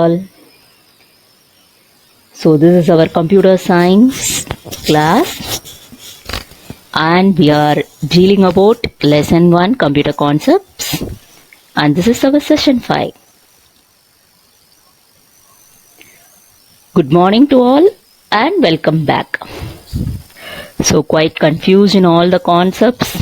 all. So this is our computer science class and we are dealing about lesson 1 computer concepts and this is our session 5. Good morning to all and welcome back. So quite confused in all the concepts,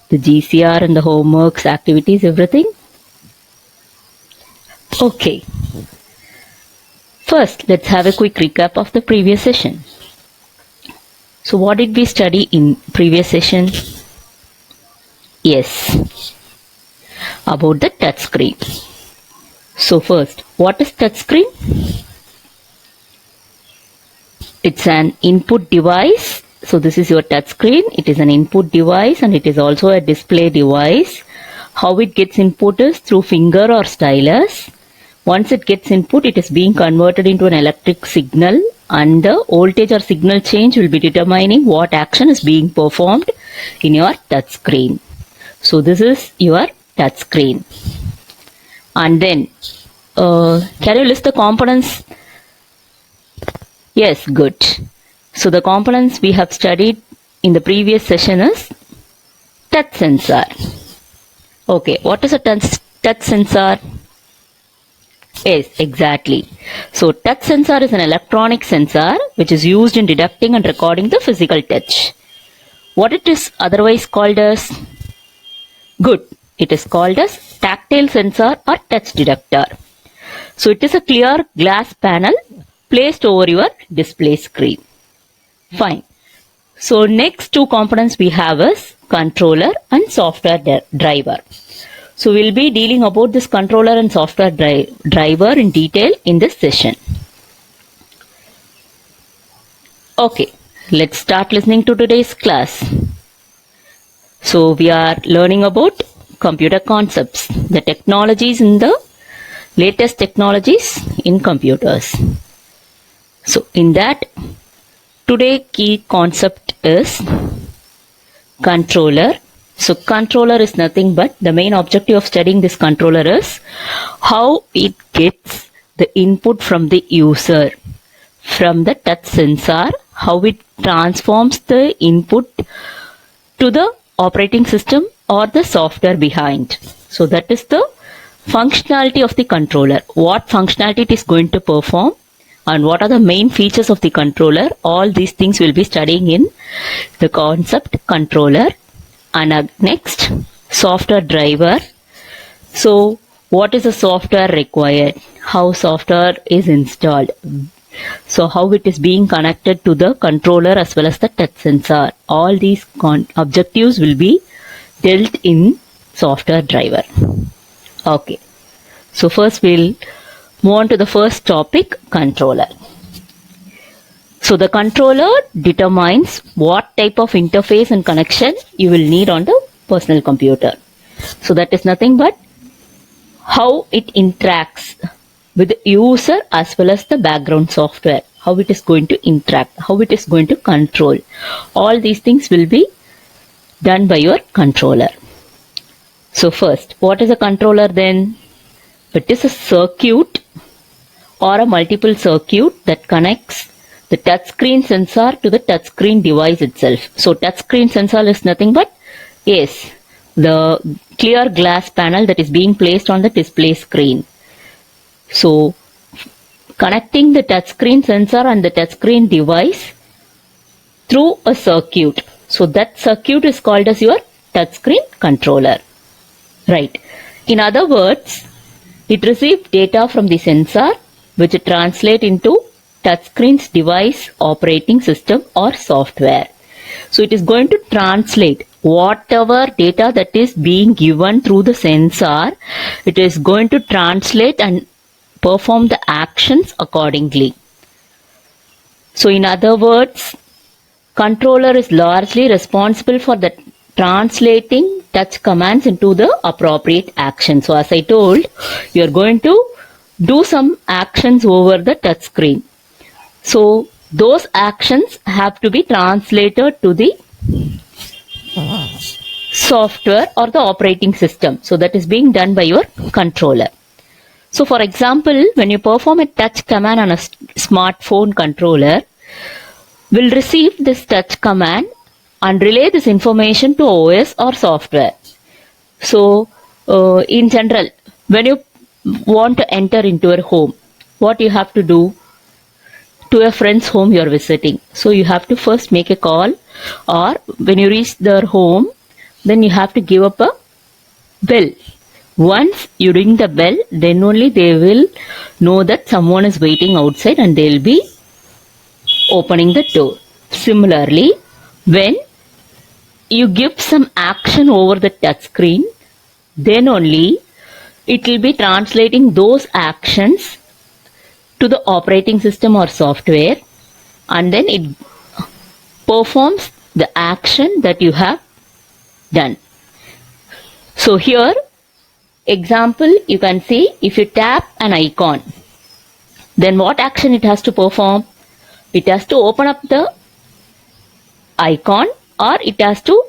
the GCR and the homeworks, activities, everything? Okay. First, let's have a quick recap of the previous session. So what did we study in previous session? Yes, about the touch screen. So first, what is touch screen? It's an input device. So this is your touch screen. It is an input device and it is also a display device. How it gets input is through finger or stylus. Once it gets input, it is being converted into an electric signal and the voltage or signal change will be determining what action is being performed in your touch screen. So this is your touch screen. And then, can you list the components? Yes, good. So the components we have studied in the previous session is touch sensor. Okay, what is a touch sensor? Yes, exactly. So touch sensor is an electronic sensor which is used in detecting and recording the physical touch. What it is otherwise called as? Good. It is called as tactile sensor or touch detector. So it is a clear glass panel placed over your display screen. Fine. So next two components we have is controller and software driver. So we'll be dealing about this controller and software driver in detail in this session. Okay, let's start listening to today's class. So we are learning about computer concepts, the technologies in the latest technologies in computers. So in that, today key concept is controller. So controller is nothing but the main objective of studying this controller is how it gets the input from the user, from the touch sensor, how it transforms the input to the operating system or the software behind. So that is the functionality of the controller, what functionality it is going to perform and what are the main features of the controller. All these things we'll be studying in the concept controller. And next, software driver. So what is the software required? How software is installed? So how it is being connected to the controller as well as the touch sensor. All these objectives will be dealt in software driver. Okay. So first we'll move on to the first topic, controller. So the controller determines what type of interface and connection you will need on the personal computer. So that is nothing but how it interacts with the user as well as the background software. How it is going to interact, how it is going to control. All these things will be done by your controller. So first, what is a controller then? It is a circuit or a multiple circuit that connects the touchscreen sensor to the touchscreen device itself. So touchscreen sensor is nothing but, yes, the clear glass panel that is being placed on the display screen. So connecting the touchscreen sensor and the touchscreen device through a circuit. So that circuit is called as your touchscreen controller. Right. In other words, it receives data from the sensor which it translates into touchscreen's device operating system or software. So it is going to translate whatever data that is being given through the sensor. It is going to translate and perform the actions accordingly. So in other words, controller is largely responsible for the translating touch commands into the appropriate action. So as I told, you are going to do some actions over the touch screen. So those actions have to be translated to the software or the operating system. So that is being done by your controller. So for example, when you perform a touch command on a smartphone controller, will receive this touch command and relay this information to OS or software. So in general, when you want to enter into a home, what you have to do to a friend's home you are visiting. So you have to first make a call, or when you reach their home, then you have to give up a bell. Once you ring the bell, then only they will know that someone is waiting outside and they will be opening the door. Similarly, when you give some action over the touch screen, then only it will be translating those actions to the operating system or software, and then it performs the action that you have done. So here, example, you can see if you tap an icon, then what action it has to perform? It has to open up the icon, or it has to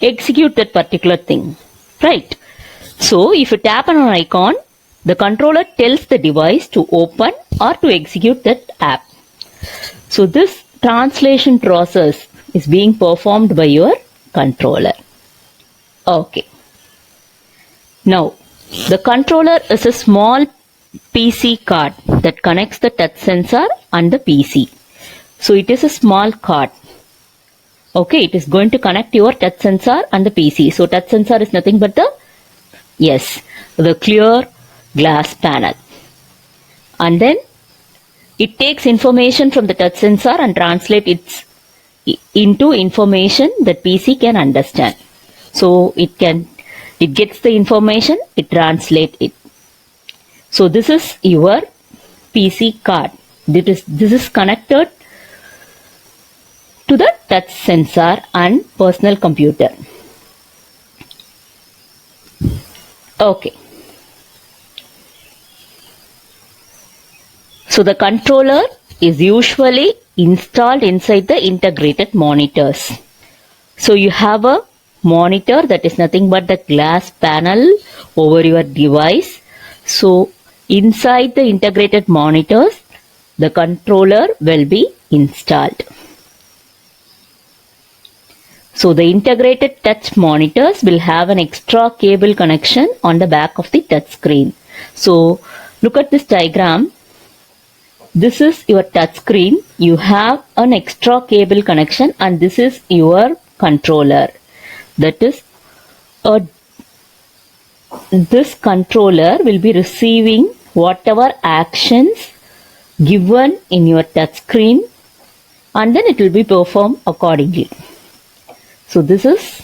execute that particular thing, right? So if you tap on an icon, the controller tells the device to open or to execute that app. So this translation process is being performed by your controller. Okay. Now, the controller is a small PC card that connects the touch sensor and the PC. So it is a small card. Okay, it is going to connect your touch sensor and the PC. So touch sensor is nothing but the clear glass panel. And then it takes information from the touch sensor and translates it into information that PC can understand. So it gets the information, it translates it. So this is your PC card. This is connected to the touch sensor and personal computer. Okay. So the controller is usually installed inside the integrated monitors. So you have a monitor that is nothing but the glass panel over your device. So inside the integrated monitors, the controller will be installed. So the integrated touch monitors will have an extra cable connection on the back of the touch screen. So look at this diagram. This is your touch screen. You have an extra cable connection, and this is your controller. That is, this controller will be receiving whatever actions given in your touch screen, and then it will be performed accordingly. So this is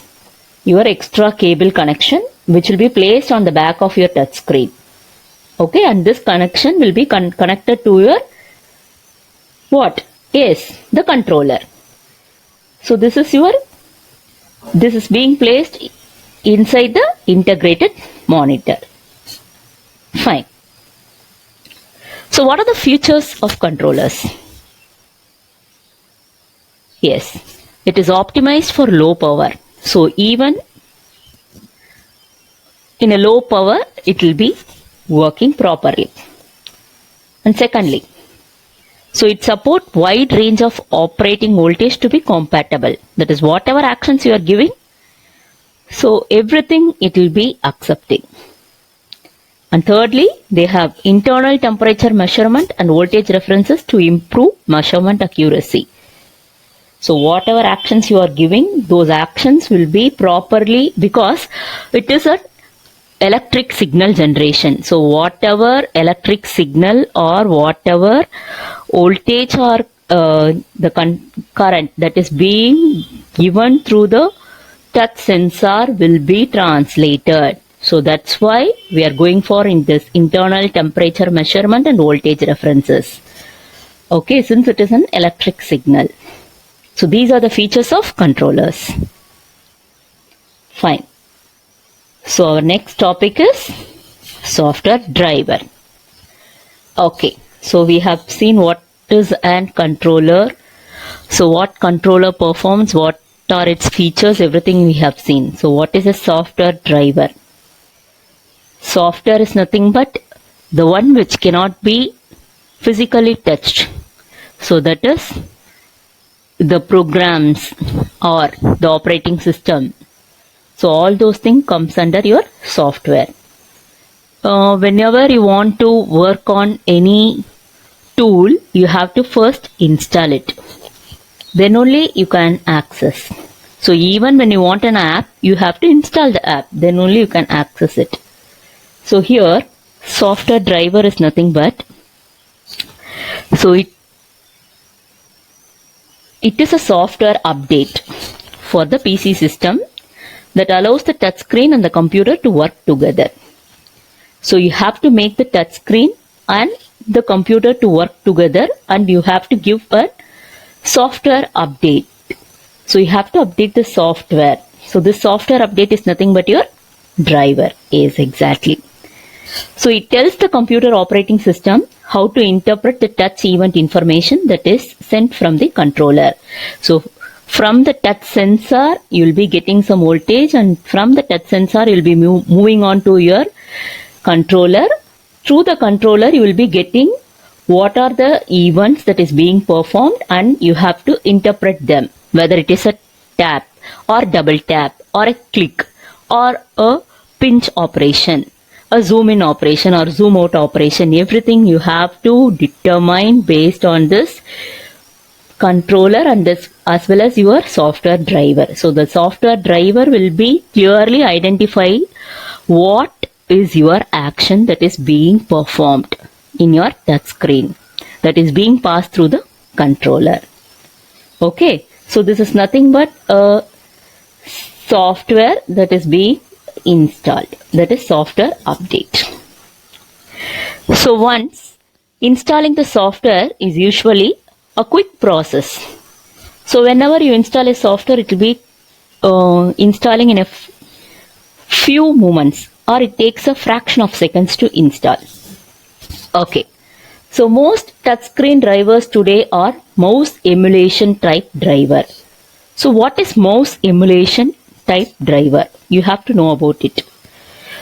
your extra cable connection which will be placed on the back of your touch screen. Okay, and this connection will be connected to your what? Yes, the controller. So this is being placed inside the integrated monitor. Fine. So what are the features of controllers? Yes, it is optimized for low power. So even in a low power, it will be working properly. And secondly, so it supports wide range of operating voltage to be compatible. That is, whatever actions you are giving, so everything it will be accepting. And thirdly, they have internal temperature measurement and voltage references to improve measurement accuracy. So whatever actions you are giving, those actions will be properly, because it is an electric signal generation. So whatever electric signal or whatever voltage or the current that is being given through the touch sensor will be translated. So that's why we are going for in this internal temperature measurement and voltage references. Okay, since it is an electric signal. So these are the features of controllers. Fine. So our next topic is software driver. Okay, so we have seen what is an controller. So what controller performs, what are its features, everything we have seen. So what is a software driver? Software is nothing but the one which cannot be physically touched. So that is the programs or the operating system. So all those things comes under your software. Whenever you want to work on any tool, you have to first install it. Then only you can access. So even when you want an app, you have to install the app. Then only you can access it. So here, software driver is nothing but, so it is a software update for the PC system that allows the touchscreen and the computer to work together. So you have to make the touchscreen and the computer to work together, and you have to give a software update. So you have to update the software. So this software update is nothing but your driver. Yes, exactly. So it tells the computer operating system how to interpret the touch event information that is sent from the controller. So from the touch sensor, you will be getting some voltage, and from the touch sensor, you will be moving on to your controller. Through the controller, you will be getting what are the events that is being performed, and you have to interpret them, whether it is a tap or double tap or a click or a pinch operation, a zoom in operation or zoom out operation. Everything you have to determine based on this controller and this as well as your software driver. So the software driver will be clearly identify what is your action that is being performed in your touch screen, that is being passed through the controller. Okay, so this is nothing but a software that is being installed, that is software update. So once installing the software is usually a quick process. So whenever you install a software, it will be installing in a few moments, or it takes a fraction of seconds to install. Okay, so most touchscreen drivers today are mouse emulation type driver. So what is mouse emulation type driver? You have to know about it.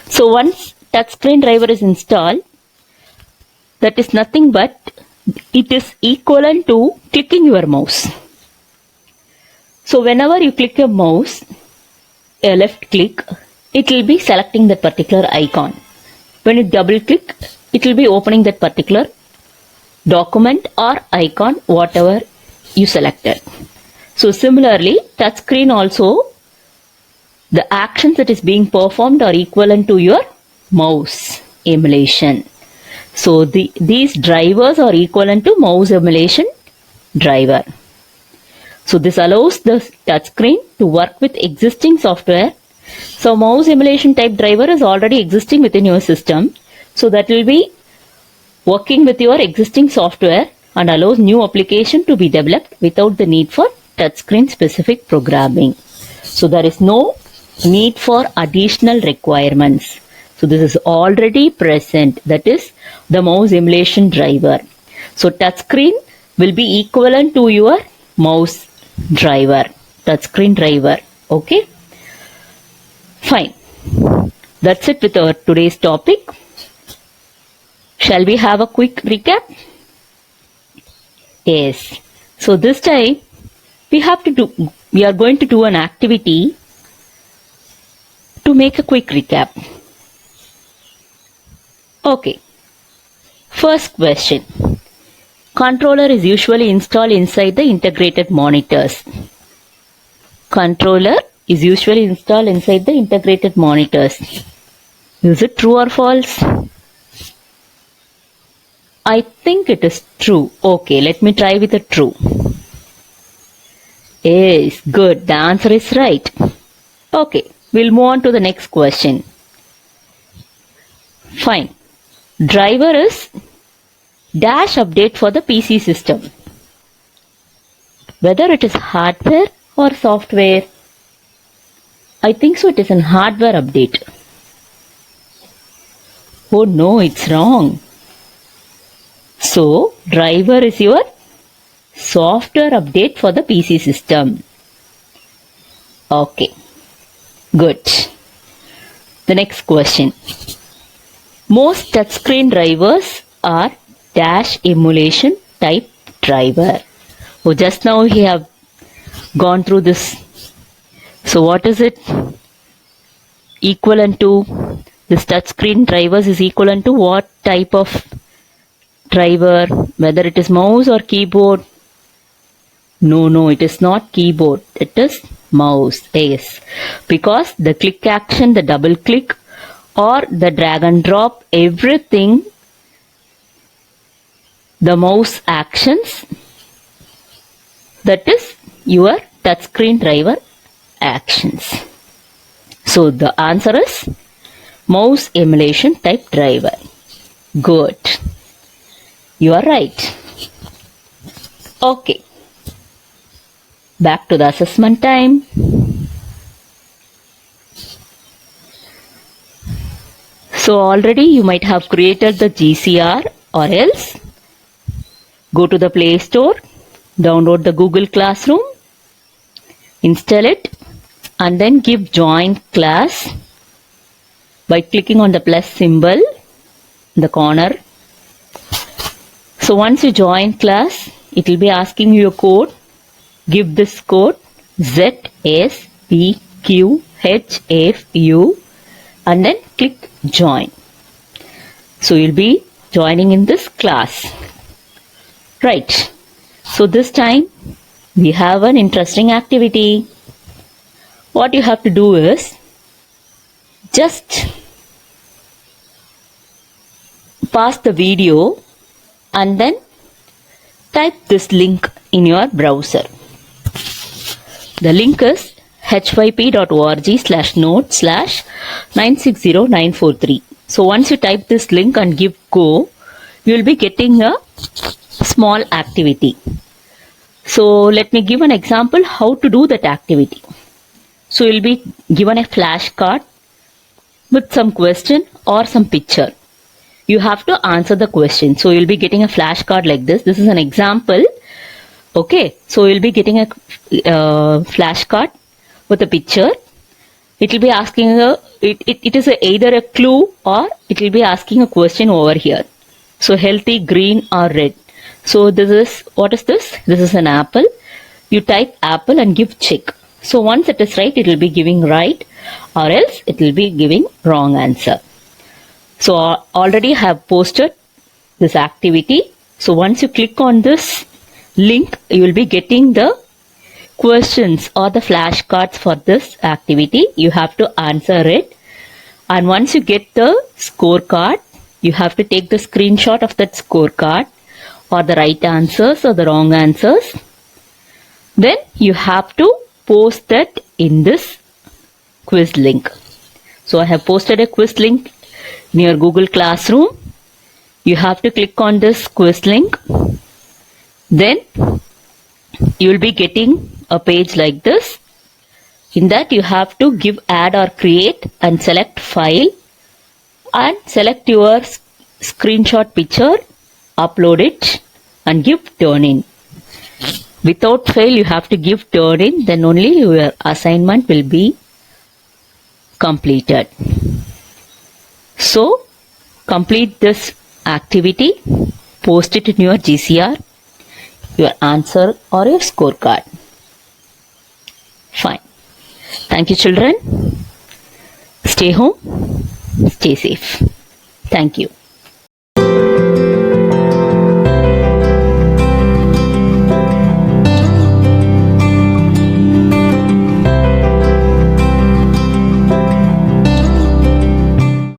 So once touchscreen driver is installed, that is nothing but it is equivalent to clicking your mouse. So whenever you click a mouse, a left click, it will be selecting that particular icon. When you double click, it will be opening that particular document or icon, whatever you selected. So similarly, touchscreen also, the actions that is being performed are equivalent to your mouse emulation. So these drivers are equivalent to mouse emulation driver. So this allows the touchscreen to work with existing software. So mouse emulation type driver is already existing within your system. So that will be working with your existing software and allows new application to be developed without the need for touchscreen specific programming. So there is no need for additional requirements. So this is already present, that is the mouse emulation driver. So touchscreen will be equivalent to your mouse driver, touchscreen driver. Okay, fine. That's it with our today's topic. Shall we have a quick recap? Yes. So this time we are going to do an activity to make a quick recap. Okay. First question. Controller is usually installed inside the integrated monitors. Controller is usually installed inside the integrated monitors. Is it true or false? I think it is true. Okay, let me try with a true. Yes, good. The answer is right. Okay, we'll move on to the next question. Fine. Driver is dash update for the PC system. Whether it is hardware or software? I think so, it is an hardware update. Oh no, it's wrong. So, driver is your software update for the PC system. Okay, good. The next question. Most touchscreen drivers are dash emulation type driver. Oh, just now we have gone through this. So what is it equivalent to? This touchscreen drivers is equivalent to what type of driver? Whether it is mouse or keyboard? No, it is not keyboard. It is mouse. Yes, because the click action, the double click or the drag and drop, everything, the mouse actions, that is your touchscreen driver actions. So the answer is mouse emulation type driver. Good. You are right. Okay. Back to the assessment time. So already you might have created the GCR, or else go to the Play Store, download the Google Classroom, install it, and then give join class by clicking on the plus symbol in the corner. So once you join class, it will be asking you a code. Give this code ZSPQHFU and then click join. So you'll be joining in this class. Right. So this time we have an interesting activity. What you have to do is just pause the video and then type this link in your browser. The link is hyp.org/note/960943. So once you type this link and give go, you will be getting a small activity. So let me give an example how to do that activity. So you'll be given a flashcard with some question or some picture. You have to answer the question. So you'll be getting a flashcard like this. This is an example. Okay, so you'll be getting a flashcard with a picture. It will be asking it is either a clue or it will be asking a question over here. So healthy, green or red. So this is, what is this? This is an apple. You type apple and give check. So once it is right, it will be giving right, or else it will be giving wrong answer. So already have posted this activity. So once you click on this link, you will be getting the questions or the flashcards for this activity. You have to answer it. And once you get the scorecard, you have to take the screenshot of that scorecard or the right answers or the wrong answers. Then you have to post that in this quiz link. So I have posted a quiz link in your Google Classroom. You have to click on this quiz link. Then you will be getting a page like this. In that you have to give add or create and select file and select your screenshot picture, upload it and give turn in. Without fail you have to give turn in, then only your assignment will be completed. So complete this activity, post it in your GCR, your answer or your scorecard. Fine. Thank you, children. Stay home, stay safe. Thank you.